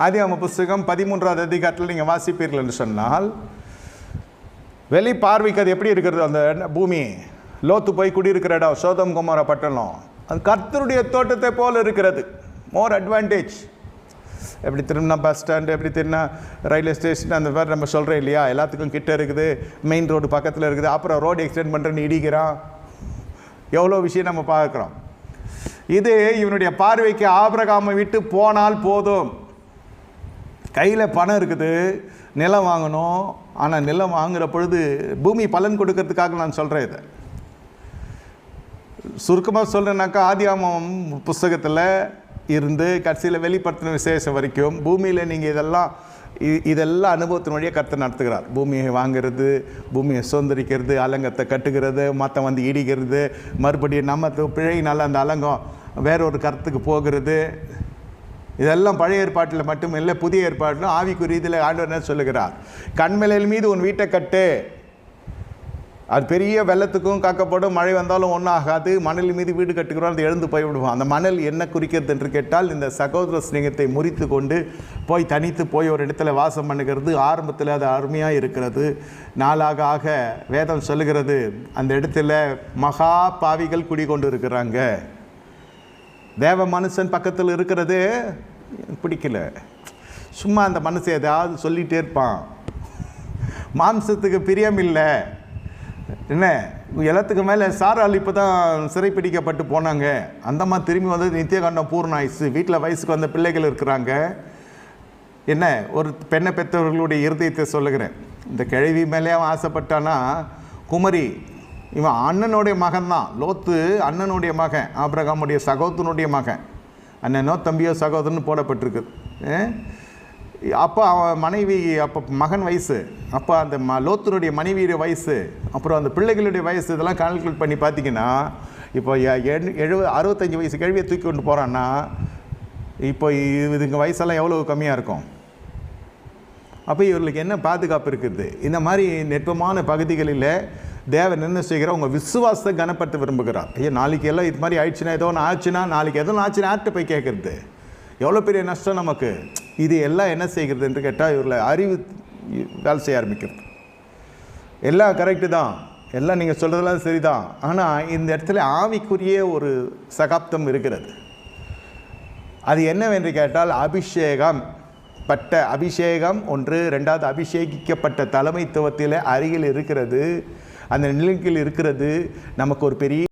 ஆதியாகம புஸ்தகம் 13வது அதிகாரத்தில் நீங்கள் வாசிப்பீர்கள் என்று சொன்னால், வெளி பார்வைக்கு அது எப்படி இருக்கிறது? அந்த பூமி, லோத்து போய் குடியிருக்கிற இடம், சோதம் குமார பட்டணம், அது கர்த்தருடைய தோட்டத்தை போல் இருக்கிறது. மோர் அட்வான்டேஜ். எப்படி திரும்பினா பஸ் ஸ்டாண்டு, எப்படி திரும்பினா ரயில்வே ஸ்டேஷன், அந்த மாதிரி நம்ம சொல்கிறோம் இல்லையா, எல்லாத்துக்கும் கிட்ட இருக்குது, மெயின் ரோடு பக்கத்தில் இருக்குது, அப்புறம் ரோடு எக்ஸ்டெண்ட் பண்ணுறேன்னு இடிக்கிறான், எவ்வளோ விஷயம் நம்ம பார்க்குறோம். இது இவனுடைய பார்வைக்கு ஆபிரகாமை விட்டு போனால் போதும். கையில் பணம் இருக்குது, நிலம் வாங்கணும். ஆனால் நிலம் வாங்குகிற பொழுது பூமி பலன் கொடுக்கறதுக்காக நான் சொல்கிறேன். இதை சுருக்கமாக சொல்கிறேன்னாக்கா, ஆதியாகமம் புஸ்தகத்தில் இருந்து கடைசியில் வெளிப்படுத்தின விசேஷம் வரைக்கும் பூமியில் நீங்கள் இதெல்லாம் அனுபவத்தின் வழியாக கர்த்தர் நடத்துகிறார். பூமியை வாங்கிறது, பூமியை சுதந்திரிக்கிறது, அலங்கத்தை கட்டுகிறது, மற்ற இடிக்கிறது, மறுபடியும் நம்ம பிழையினால் அந்த அலங்கம் வேறொரு கருத்துக்கு போகிறது. இதெல்லாம் பழைய ஏற்பாட்டில் மட்டும் இல்லை, புதிய ஏற்பாட்டிலும் ஆவிக்குரிய இதில் ஆண்டவர் என்ன சொல்லுகிறார்? கண்மலையில் மீது உன் வீட்டை கட்டு, அது பெரிய வெள்ளத்துக்கும் காக்கப்படும், மழை வந்தாலும் ஒன்றும் ஆகாது. மணல் மீது வீடு கட்டுக்கிறோம், அது எழுந்து போய்விடுவோம். அந்த மணல் என்ன குறிக்கிறது என்று கேட்டால், இந்த சகோதர சிநேகத்தை முறித்து கொண்டு போய் தனித்து போய் ஒரு இடத்துல வாசம் பண்ணுகிறது. ஆரம்பத்தில் அது அருமையாக இருக்கிறது. நாளாக ஆக வேதம் சொல்லுகிறது, அந்த இடத்துல மகா பாவிகள் குடிகொண்டு இருக்கிறாங்க. தேவ மனுஷன் பக்கத்தில் இருக்கிறது பிடிக்கல. சும்மா அந்த மனுஷன் ஏதாவது சொல்லிகிட்டே இருப்பான். மாம்சத்துக்கு பிரியம் இல்லை. என்ன எல்லாத்துக்கு மேலே சாரால் இப்போ தான் சிறைப்பிடிக்கப்பட்டு போனாங்க. அந்தம்மா திரும்பி வந்து நித்தியகாண்டம் பூர்ண ஆயுசு, வீட்டில் வயசுக்கு வந்த பிள்ளைகள் இருக்கிறாங்க. என்ன ஒரு பெண்ணை பெற்றவர்களுடைய இருதயத்தை சொல்லுகிறேன். இந்த கிழவி மேலே அவன் ஆசைப்பட்டானா, குமரி இவன் அண்ணனுடைய மகன் தான். லோத்து அண்ணனுடைய மகன், ஆபிரகாமுடைய சகோதரனுடைய மகன். அண்ணனோ தம்பியோ சகோதரன் போடப்பட்டிருக்குது. அப்போ அவன் மனைவி, அப்போ மகன் வயசு, அப்போ அந்த லோத்தனுடைய மனைவியுடைய வயசு, அப்புறம் அந்த பிள்ளைகளுடைய வயசு, இதெல்லாம் கால்குலேட் பண்ணி பார்த்தீங்கன்னா, இப்போ 65 வயசு கேள்வியை தூக்கி கொண்டு போகிறான்னா, இப்போ இதுங்க வயசெல்லாம் எவ்வளோ கம்மியாக இருக்கும்? அப்போ இவர்களுக்கு என்ன பாதுகாப்பு இருக்குது? இந்த மாதிரி நெருக்கமான பகுதிகளில் தேவன் என்ன செய்கிறார்? உங்கள் விசுவாசத்தை கனப்படுத்த விரும்புகிறார். ஐயா, நாளைக்கு எல்லாம் இது மாதிரி ஆயிடுச்சுன்னா, ஏதோ ஒன்று ஆச்சுன்னா, நாளைக்கு எதோ ஆச்சுன்னா ஆர்ட்ட போய் கேட்குறது எவ்வளோ பெரிய நஷ்டம் நமக்கு. இது எல்லாம் என்ன செய்கிறது என்று கேட்டால், இவர்களை அறிவு வேலை செய்ய ஆரம்பிக்கிறது. எல்லாம் கரெக்டு தான், எல்லாம் நீங்கள் சொல்கிறதெல்லாம் சரிதான். ஆனால் இந்த இடத்துல ஆவிக்குரிய ஒரு சகாப்தம் இருக்கிறது. அது என்னவென்று கேட்டால், அபிஷேகம் ஒன்று, ரெண்டாவது அபிஷேகிக்கப்பட்ட தலைமைத்துவத்தில் அருகில் இருக்கிறது, அந்த நிலையில் இருக்கிறது. நமக்கு ஒரு பெரிய